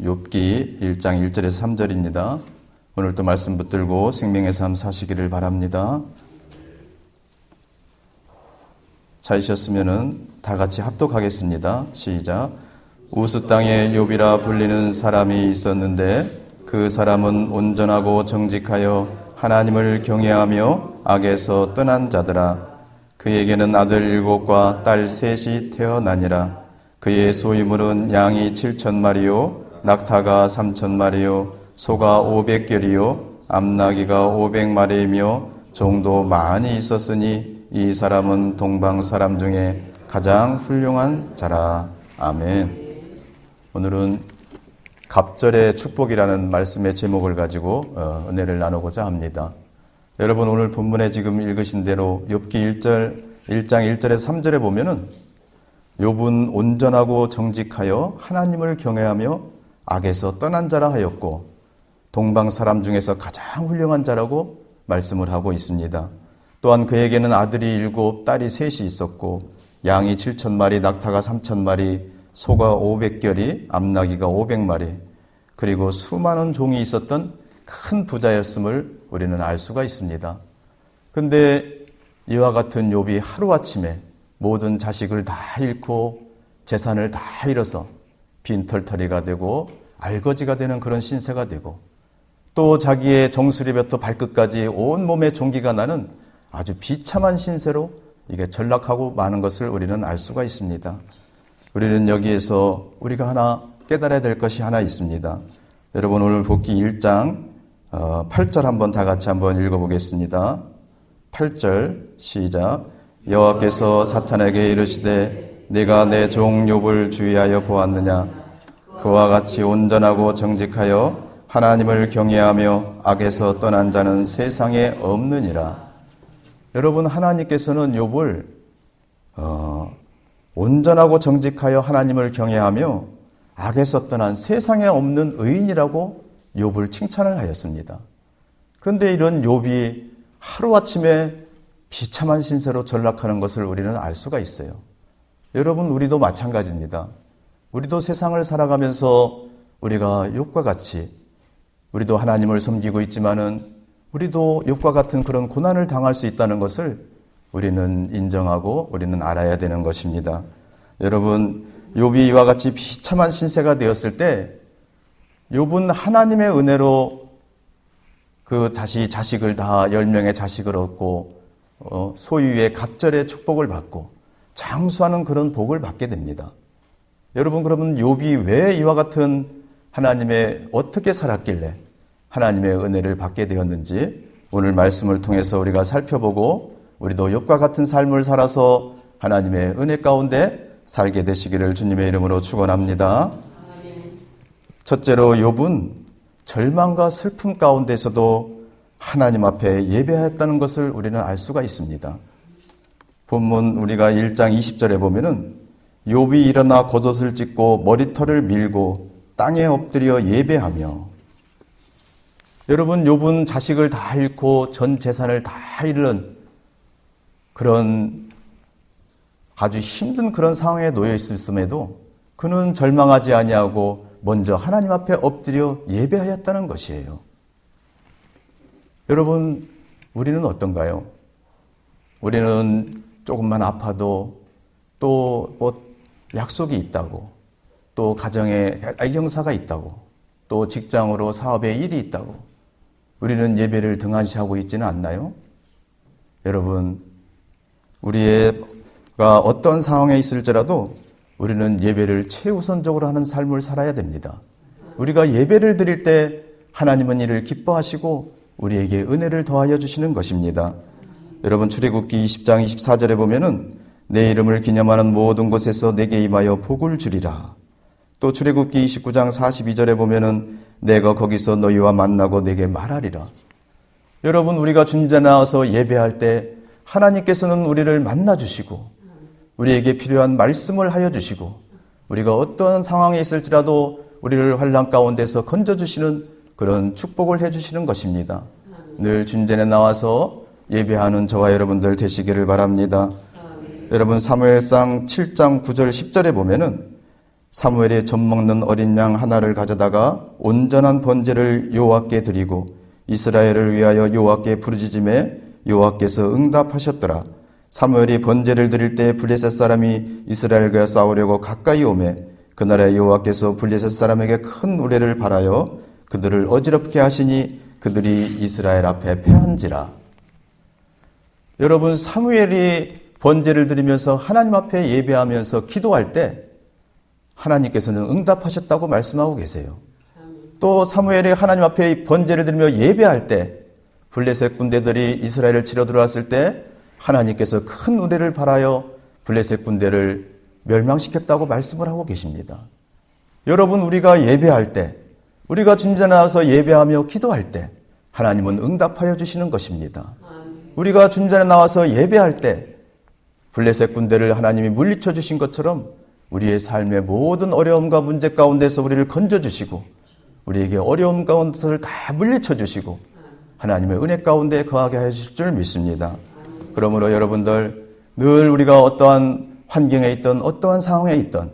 욥기 1장 1절에서 3절입니다. 오늘도 말씀 붙들고 생명의 삶 사시기를 바랍니다. 찾으셨으면은 다 같이 합독하겠습니다. 시작. 우스 땅에 욥이라 불리는 사람이 있었는데 그 사람은 온전하고 정직하여 하나님을 경외하며 악에서 떠난 자더라. 그에게는 아들 7과 딸 3이 태어나니라. 그의 소유물은 양이 7,000마리요 낙타가 3,000마리요 소가 500결이요 암나귀가 500마리이며 종도 많이 있었으니 이 사람은 동방 사람 중에 가장 훌륭한 자라. 아멘. 오늘은 갑절의 축복이라는 말씀의 제목을 가지고 은혜를 나누고자 합니다. 여러분, 오늘 본문에 지금 읽으신 대로 욥기 1장 1절에서 3절에 보면은 욥은 온전하고 정직하여 하나님을 경외하며 악에서 떠난 자라 하였고 동방 사람 중에서 가장 훌륭한 자라고 말씀을 하고 있습니다. 또한 그에게는 아들이 7, 딸이 3이 있었고 양이 7,000마리, 낙타가 3,000마리, 소가 500결이, 암나귀가 500마리, 그리고 수많은 종이 있었던 큰 부자였음을 우리는 알 수가 있습니다. 그런데 이와 같은 욥이 하루아침에 모든 자식을 다 잃고 재산을 다 잃어서 빈털터리가 되고 알거지가 되는 그런 신세가 되고 또 자기의 정수리부터 발끝까지 온몸에 종기가 나는 아주 비참한 신세로 이게 전락하고 마는 것을 우리는 알 수가 있습니다. 우리는 여기에서 우리가 하나 깨달아야 될 것이 하나 있습니다. 여러분, 오늘 욥기 1장 8절 한번 다 같이 한번 읽어보겠습니다. 8절 시작. 여호와께서 사탄에게 이르시되 네가 내 종 욥을 주의하여 보았느냐. 그와 같이 온전하고 정직하여 하나님을 경외하며 악에서 떠난 자는 세상에 없느니라. 여러분, 하나님께서는 욥을 온전하고 정직하여 하나님을 경외하며 악에서 떠난 세상에 없는 의인이라고 욥을 칭찬을 하였습니다. 그런데 이런 욥이 하루아침에 비참한 신세로 전락하는 것을 우리는 알 수가 있어요. 여러분, 우리도 마찬가지입니다. 우리도 세상을 살아가면서 우리가 욥과 같이 우리도 하나님을 섬기고 있지만은 우리도 욥과 같은 그런 고난을 당할 수 있다는 것을 우리는 인정하고 우리는 알아야 되는 것입니다. 여러분, 욥이 이와 같이 비참한 신세가 되었을 때 욥은 하나님의 은혜로 다시 자식을 다 10명의 자식을 얻고 소유의 갑절의 축복을 받고 장수하는 그런 복을 받게 됩니다. 여러분, 그러면 욥이 왜 이와 같은 하나님의 어떻게 살았길래 하나님의 은혜를 받게 되었는지 오늘 말씀을 통해서 우리가 살펴보고 우리도 욥과 같은 삶을 살아서 하나님의 은혜 가운데 살게 되시기를 주님의 이름으로 축원합니다. 첫째로 욥은 절망과 슬픔 가운데서도 하나님 앞에 예배하였다는 것을 우리는 알 수가 있습니다. 본문 우리가 1장 20절에 보면은 욥이 일어나 겉옷을 찢고 머리털을 밀고 땅에 엎드려 예배하며. 여러분, 욥은 자식을 다 잃고 전 재산을 다 잃은 그런 아주 힘든 그런 상황에 놓여 있었음에도 그는 절망하지 아니하고 먼저 하나님 앞에 엎드려 예배하였다는 것이에요. 여러분, 우리는 어떤가요? 우리는 조금만 아파도 또 약속이 있다고, 또 가정에 경사가 있다고, 또 직장으로 사업에 일이 있다고 우리는 예배를 등한시하고 있지는 않나요? 여러분, 우리가 어떤 상황에 있을지라도 우리는 예배를 최우선적으로 하는 삶을 살아야 됩니다. 우리가 예배를 드릴 때 하나님은 이를 기뻐하시고 우리에게 은혜를 더하여 주시는 것입니다. 여러분, 출애굽기 20장 24절에 보면은 내 이름을 기념하는 모든 곳에서 내게 임하여 복을 주리라. 또 출애굽기 29장 42절에 보면은 내가 거기서 너희와 만나고 내게 말하리라. 여러분, 우리가 주님께 나와서 예배할 때 하나님께서는 우리를 만나주시고 우리에게 필요한 말씀을 하여 주시고 우리가 어떤 상황에 있을지라도 우리를 환난 가운데서 건져주시는 그런 축복을 해주시는 것입니다. 늘 주님께 나와서 예배하는 저와 여러분들 되시기를 바랍니다. 여러분, 사무엘상 7장 9절 10절에 보면은 사무엘이 젖먹는 어린 양 하나를 가져다가 온전한 번제를 여호와께 드리고 이스라엘을 위하여 여호와께 부르짖음에 여호와께서 응답하셨더라. 사무엘이 번제를 드릴 때 블레셋 사람이 이스라엘과 싸우려고 가까이 오매 그날에 여호와께서 블레셋 사람에게 큰 우레를 발하여 그들을 어지럽게 하시니 그들이 이스라엘 앞에 패한지라. 여러분, 사무엘이 번제를 드리면서 하나님 앞에 예배하면서 기도할 때 하나님께서는 응답하셨다고 말씀하고 계세요. 또 사무엘이 하나님 앞에 번제를 드리며 예배할 때 블레셋 군대들이 이스라엘을 치러 들어왔을 때 하나님께서 큰 우레를 발하여 블레셋 군대를 멸망시켰다고 말씀을 하고 계십니다. 여러분, 우리가 예배할 때, 우리가 주님께 나와서 예배하며 기도할 때 하나님은 응답하여 주시는 것입니다. 우리가 주님께 나와서 예배할 때 블레셋 군대를 하나님이 물리쳐 주신 것처럼 우리의 삶의 모든 어려움과 문제 가운데서 우리를 건져주시고 우리에게 어려움 가운데서를 다 물리쳐 주시고 하나님의 은혜 가운데 거하게 하여 주실 줄 믿습니다. 그러므로 여러분들 늘 우리가 어떠한 환경에 있든 어떠한 상황에 있든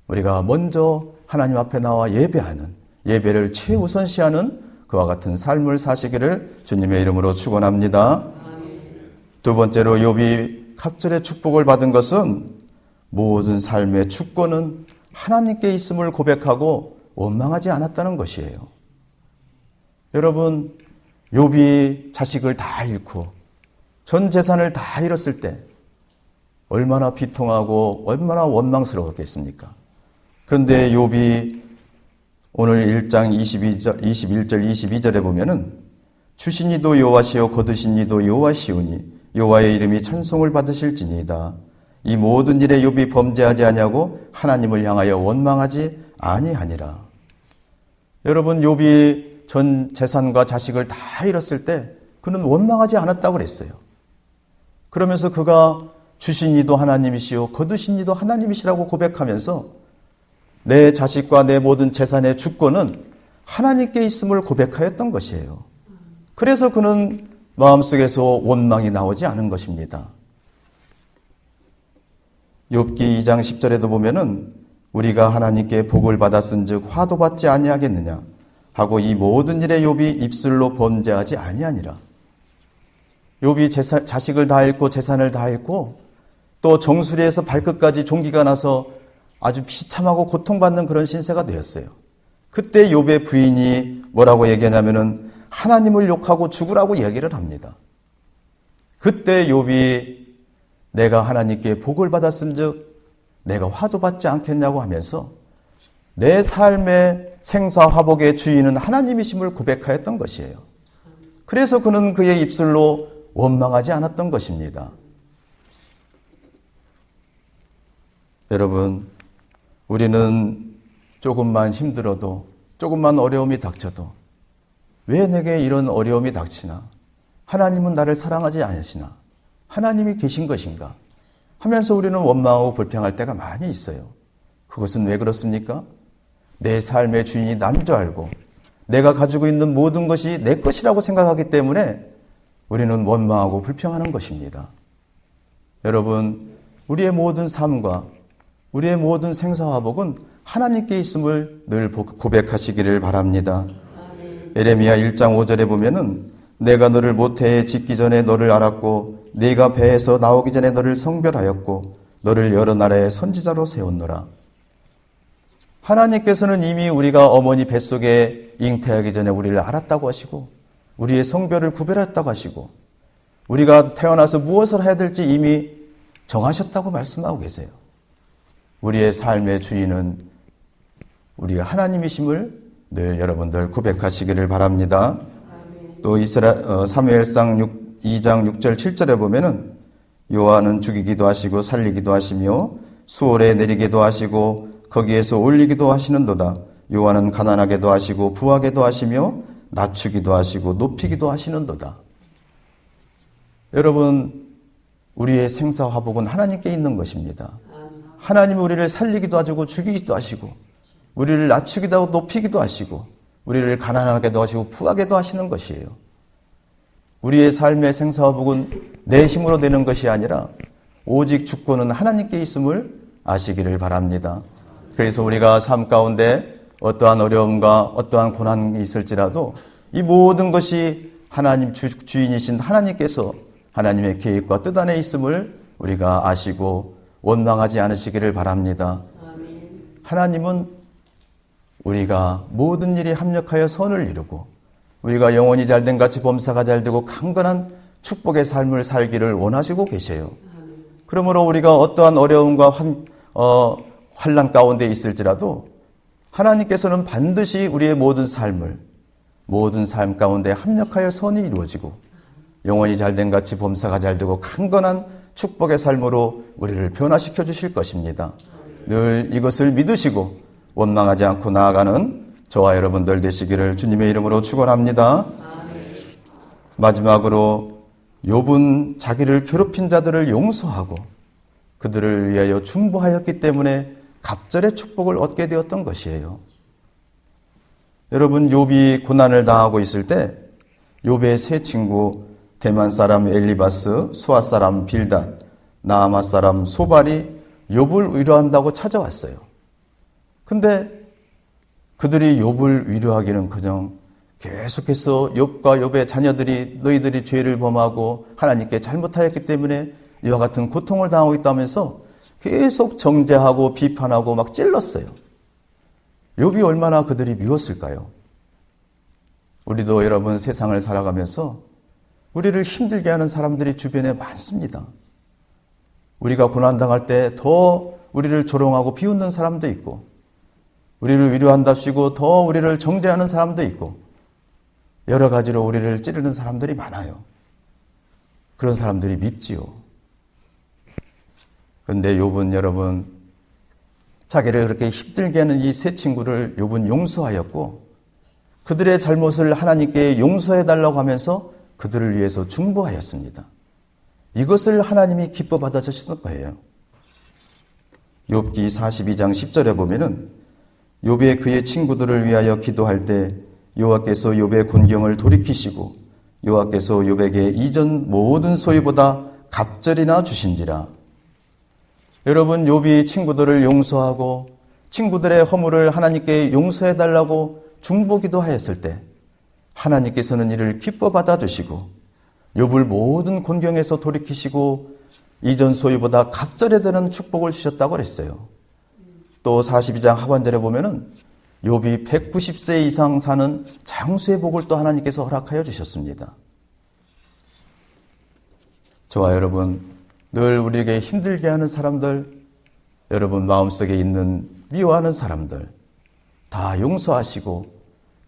우리가 먼저 하나님 앞에 나와 예배하는, 예배를 최우선시하는 그와 같은 삶을 사시기를 주님의 이름으로 축원합니다. 두 번째로 욥이 갑절의 축복을 받은 것은 모든 삶의 주권은 하나님께 있음을 고백하고 원망하지 않았다는 것이에요. 여러분, 욥이 자식을 다 잃고 전 재산을 다 잃었을 때 얼마나 비통하고 얼마나 원망스러웠겠습니까? 그런데 욥이 오늘 1장 21절 22절에 보면은 주신 이도 여호와시요 거두신 이도 여호와시오니 여호와의 이름이 찬송을 받으실지니이다. 이 모든 일에 욥이 범죄하지 아니하고 하나님을 향하여 원망하지 아니하니라. 여러분, 욥이 전 재산과 자식을 다 잃었을 때 그는 원망하지 않았다고 그랬어요. 그러면서 그가 주신 이도 하나님이시요 거두신 이도 하나님이시라고 고백하면서 내 자식과 내 모든 재산의 주권은 하나님께 있음을 고백하였던 것이에요. 그래서 그는 마음속에서 원망이 나오지 않은 것입니다. 욥기 2장 10절에도 보면은 우리가 하나님께 복을 받았은즉 화도 받지 아니하겠느냐 하고 이 모든 일에 욥이 입술로 범죄하지 아니하니라. 욥이 자식을 다 잃고 재산을 다 잃고 또 정수리에서 발끝까지 종기가 나서 아주 비참하고 고통받는 그런 신세가 되었어요. 그때 욥의 부인이 뭐라고 얘기하냐면은 하나님을 욕하고 죽으라고 얘기를 합니다. 그때 욥이 내가 하나님께 복을 받았은즉 내가 화도 받지 않겠냐고 하면서 내 삶의 생사화복의 주인은 하나님이심을 고백하였던 것이에요. 그래서 그는 그의 입술로 원망하지 않았던 것입니다. 여러분, 우리는 조금만 힘들어도, 조금만 어려움이 닥쳐도 왜 내게 이런 어려움이 닥치나? 하나님은 나를 사랑하지 않으시나? 하나님이 계신 것인가? 하면서 우리는 원망하고 불평할 때가 많이 있어요. 그것은 왜 그렇습니까? 내 삶의 주인이 난 줄 알고 내가 가지고 있는 모든 것이 내 것이라고 생각하기 때문에 우리는 원망하고 불평하는 것입니다. 여러분, 우리의 모든 삶과 우리의 모든 생사화복은 하나님께 있음을 늘 고백하시기를 바랍니다. 예레미야 1장 5절에 보면은 내가 너를 모태에 짓기 전에 너를 알았고 네가 배에서 나오기 전에 너를 성별하였고 너를 여러 나라의 선지자로 세웠노라. 하나님께서는 이미 우리가 어머니 뱃속에 잉태하기 전에 우리를 알았다고 하시고 우리의 성별을 구별했다고 하시고 우리가 태어나서 무엇을 해야 될지 이미 정하셨다고 말씀하고 계세요. 우리의 삶의 주인은 우리가 하나님이심을 늘 여러분들 고백하시기를 바랍니다. 또 사무엘상 2장 6절 7절에 보면은 여호와는 죽이기도 하시고 살리기도 하시며 수월에 내리기도 하시고 거기에서 올리기도 하시는도다. 여호와는 가난하게도 하시고 부하게도 하시며 낮추기도 하시고 높이기도 하시는도다. 여러분, 우리의 생사화복은 하나님께 있는 것입니다. 하나님이 우리를 살리기도 하시고 죽이기도 하시고 우리를 낮추기도 하고 높이기도 하시고 우리를 가난하게도 하시고 부하게도 하시는 것이에요. 우리의 삶의 생사화복은 내 힘으로 되는 것이 아니라 오직 주권은 하나님께 있음을 아시기를 바랍니다. 그래서 우리가 삶 가운데 어떠한 어려움과 어떠한 고난이 있을지라도 이 모든 것이 하나님 주인이신 하나님께서 하나님의 계획과 뜻 안에 있음을 우리가 아시고 원망하지 않으시기를 바랍니다. 하나님은 우리가 모든 일이 합력하여 선을 이루고 우리가 영원히 잘된 같이 범사가 잘되고 강건한 축복의 삶을 살기를 원하시고 계세요. 그러므로 우리가 어떠한 어려움과 환난 가운데 있을지라도 하나님께서는 반드시 우리의 모든 삶 가운데 합력하여 선이 이루어지고 영원히 잘된 같이 범사가 잘되고 강건한 축복의 삶으로 우리를 변화시켜 주실 것입니다. 늘 이것을 믿으시고 원망하지 않고 나아가는 저와 여러분들 되시기를 주님의 이름으로 축원합니다. 마지막으로 욥은 자기를 괴롭힌 자들을 용서하고 그들을 위하여 중보하였기 때문에 갑절의 축복을 얻게 되었던 것이에요. 여러분, 욥이 고난을 당하고 있을 때 욥의 세 친구 대만 사람 엘리바스, 수아 사람 빌닷, 나아마 사람 소발이 욥을 위로한다고 찾아왔어요. 근데 그들이 욥을 위로하기는커녕 계속해서 욥과 욥의 자녀들이 너희들이 죄를 범하고 하나님께 잘못하였기 때문에 이와 같은 고통을 당하고 있다면서 계속 정죄하고 비판하고 막 찔렀어요. 욥이 얼마나 그들이 미웠을까요? 우리도 여러분 세상을 살아가면서 우리를 힘들게 하는 사람들이 주변에 많습니다. 우리가 고난당할 때 더 우리를 조롱하고 비웃는 사람도 있고 우리를 위로한답시고 더 우리를 정죄하는 사람도 있고 여러 가지로 우리를 찌르는 사람들이 많아요. 그런 사람들이 밉지요. 그런데 욥은 여러분 자기를 그렇게 힘들게 하는 이 세 친구를 욥은 용서하였고 그들의 잘못을 하나님께 용서해달라고 하면서 그들을 위해서 중보하였습니다. 이것을 하나님이 기뻐 받아주시는 거예요. 욥기 42장 10절에 보면은 욥의 그의 친구들을 위하여 기도할 때 여호와께서 욥의 곤경을 돌이키시고 여호와께서 욥에게 이전 모든 소유보다 갑절이나 주신지라. 여러분, 욥이 친구들을 용서하고 친구들의 허물을 하나님께 용서해달라고 중보기도하였을 때 하나님께서는 이를 기뻐 받아주시고 욥을 모든 곤경에서 돌이키시고 이전 소유보다 갑절에 되는 축복을 주셨다고 그랬어요. 또 42장 하반절에 보면은 욥이 190세 이상 사는 장수의 복을 또 하나님께서 허락하여 주셨습니다. 저와 여러분, 늘 우리에게 힘들게 하는 사람들, 여러분 마음속에 있는 미워하는 사람들 다 용서하시고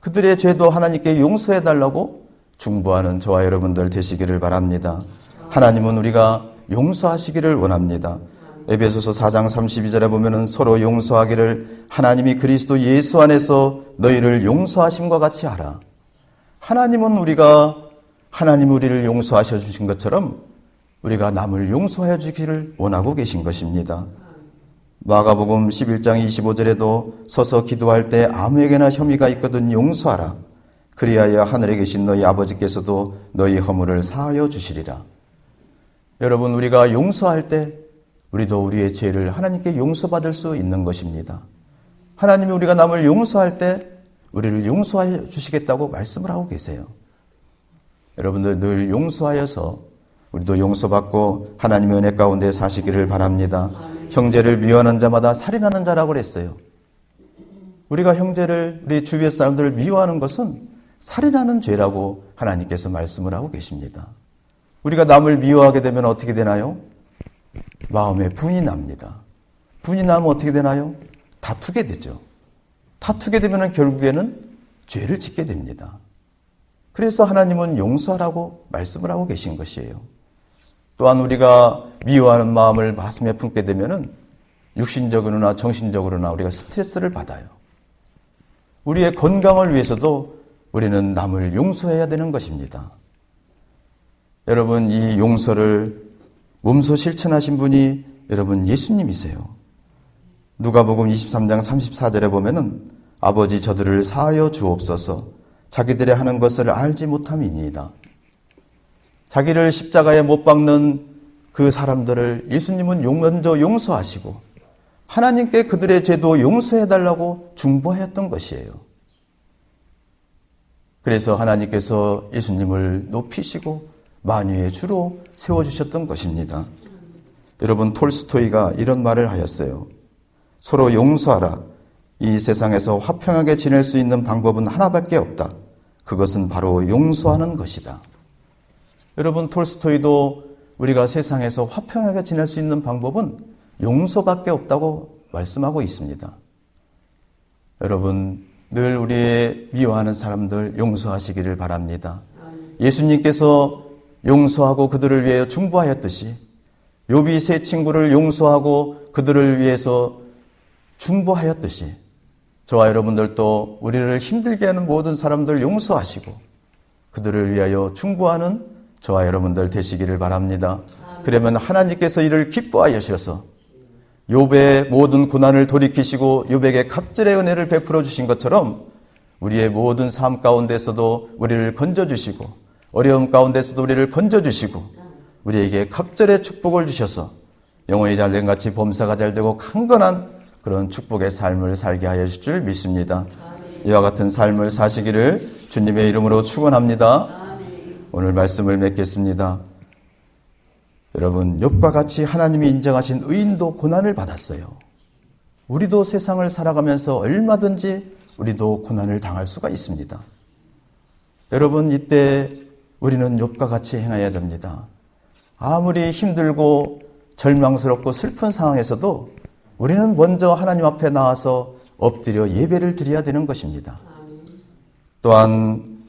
그들의 죄도 하나님께 용서해달라고 중보하는 저와 여러분들 되시기를 바랍니다. 하나님은 우리가 용서하시기를 원합니다. 에베소서 4장 32절에 보면은 서로 용서하기를 하나님이 그리스도 예수 안에서 너희를 용서하심과 같이 하라. 하나님은 우리를 용서하셔 주신 것처럼 우리가 남을 용서해 주기를 원하고 계신 것입니다. 마가복음 11장 25절에도 서서 기도할 때 아무에게나 혐의가 있거든 용서하라. 그리하여 하늘에 계신 너희 아버지께서도 너희 허물을 사하여 주시리라. 여러분, 우리가 용서할 때 우리도 우리의 죄를 하나님께 용서받을 수 있는 것입니다. 하나님이 우리가 남을 용서할 때 우리를 용서해 주시겠다고 말씀을 하고 계세요. 여러분들 늘 용서하여서 우리도 용서받고 하나님의 은혜 가운데 사시기를 바랍니다. 형제를 미워하는 자마다 살인하는 자라고 그랬어요. 우리가 형제를, 우리 주위의 사람들을 미워하는 것은 살인하는 죄라고 하나님께서 말씀을 하고 계십니다. 우리가 남을 미워하게 되면 어떻게 되나요? 마음에 분이 납니다. 분이 나면 어떻게 되나요? 다투게 되죠. 다투게 되면 결국에는 죄를 짓게 됩니다. 그래서 하나님은 용서하라고 말씀을 하고 계신 것이에요. 또한 우리가 미워하는 마음을 가슴에 품게 되면 육신적으로나 정신적으로나 우리가 스트레스를 받아요. 우리의 건강을 위해서도 우리는 남을 용서해야 되는 것입니다. 여러분, 이 용서를 몸소 실천하신 분이 여러분 예수님이세요. 누가복음 23장 34절에 보면은 아버지 저들을 사하여 주옵소서 자기들의 하는 것을 알지 못함이니이다. 자기를 십자가에 못 박는 그 사람들을 예수님은 먼저 용서하시고 하나님께 그들의 죄도 용서해달라고 중보하였던 것이에요. 그래서 하나님께서 예수님을 높이시고 만유의 주로 세워주셨던 것입니다. 여러분, 톨스토이가 이런 말을 하였어요. 서로 용서하라. 이 세상에서 화평하게 지낼 수 있는 방법은 하나밖에 없다. 그것은 바로 용서하는 것이다. 여러분, 톨스토이도 우리가 세상에서 화평하게 지낼 수 있는 방법은 용서밖에 없다고 말씀하고 있습니다. 여러분, 늘 우리의 미워하는 사람들 용서하시기를 바랍니다. 예수님께서 용서하고 그들을 위하여 중보하였듯이 욥이 세 친구를 용서하고 그들을 위해서 중보하였듯이 저와 여러분들도 우리를 힘들게 하는 모든 사람들 용서하시고 그들을 위하여 중보하는 저와 여러분들 되시기를 바랍니다. 그러면 하나님께서 이를 기뻐하여 주셔서 욥의 모든 고난을 돌이키시고 욥에게 갑절의 은혜를 베풀어 주신 것처럼 우리의 모든 삶 가운데서도 우리를 건져주시고 어려움 가운데서도 우리를 건져주시고 우리에게 갑절의 축복을 주셔서 영혼이 잘된 같이 범사가 잘되고 강건한 그런 축복의 삶을 살게 하여 주실 줄 믿습니다. 이와 같은 삶을 사시기를 주님의 이름으로 축원합니다. 오늘 말씀을 맺겠습니다. 여러분, 욥과 같이 하나님이 인정하신 의인도 고난을 받았어요. 우리도 세상을 살아가면서 얼마든지 우리도 고난을 당할 수가 있습니다. 여러분, 이때 우리는 욥과 같이 행해야 됩니다. 아무리 힘들고 절망스럽고 슬픈 상황에서도 우리는 먼저 하나님 앞에 나와서 엎드려 예배를 드려야 되는 것입니다. 또한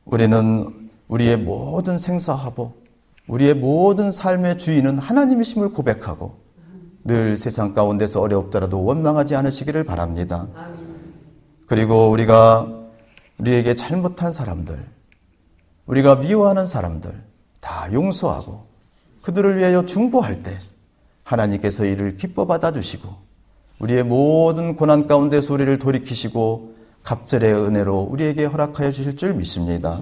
우리는 우리의 모든 생사하고 우리의 모든 삶의 주인은 하나님이심을 고백하고 늘 세상 가운데서 어렵더라도 원망하지 않으시기를 바랍니다. 그리고 우리에게 잘못한 사람들, 우리가 미워하는 사람들 다 용서하고 그들을 위하여 중보할 때 하나님께서 이를 기뻐 받아주시고 우리의 모든 고난 가운데서 우리를 돌이키시고 갑절의 은혜로 우리에게 허락하여 주실 줄 믿습니다.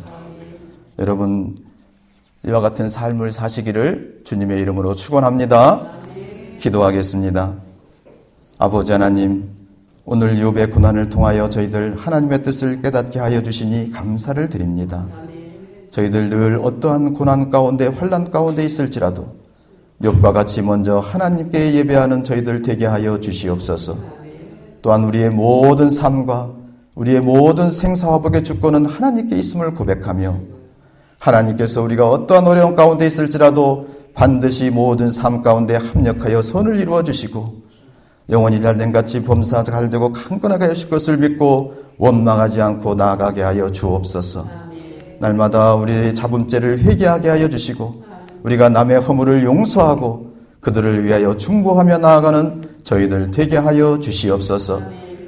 여러분, 이와 같은 삶을 사시기를 주님의 이름으로 축원합니다. 기도하겠습니다. 아버지 하나님, 오늘 욥의 고난을 통하여 저희들 하나님의 뜻을 깨닫게 하여 주시니 감사를 드립니다. 저희들 늘 어떠한 고난 가운데 환난 가운데 있을지라도 욥과 같이 먼저 하나님께 예배하는 저희들 되게 하여 주시옵소서. 또한 우리의 모든 삶과 우리의 모든 생사화복의 주권은 하나님께 있음을 고백하며 하나님께서 우리가 어떠한 어려움 가운데 있을지라도 반드시 모든 삶 가운데 합력하여 선을 이루어 주시고 영원히 잘된 같이 범사 잘되고 강건하게 하실 것을 믿고 원망하지 않고 나아가게 하여 주옵소서. 날마다 우리의 잡음죄를 회개하게 하여 주시고 우리가 남의 허물을 용서하고 그들을 위하여 중보하며 나아가는 저희들 되게 하여 주시옵소서.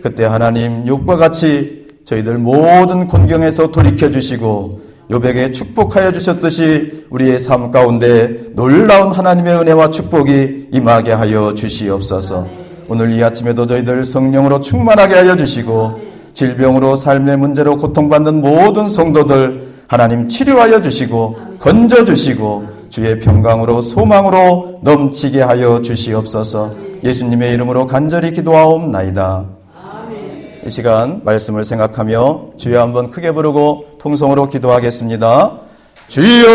그때 하나님, 욥과 같이 저희들 모든 곤경에서 돌이켜 주시고 욥에게 축복하여 주셨듯이 우리의 삶 가운데 놀라운 하나님의 은혜와 축복이 임하게 하여 주시옵소서. 오늘 이 아침에도 저희들 성령으로 충만하게 하여 주시고 질병으로 삶의 문제로 고통받는 모든 성도들 하나님 치료하여 주시고 건져주시고 주의 평강으로 소망으로 넘치게 하여 주시옵소서. 예수님의 이름으로 간절히 기도하옵나이다. 아멘. 이 시간 말씀을 생각하며 주여 한번 크게 부르고 통성으로 기도하겠습니다. 주여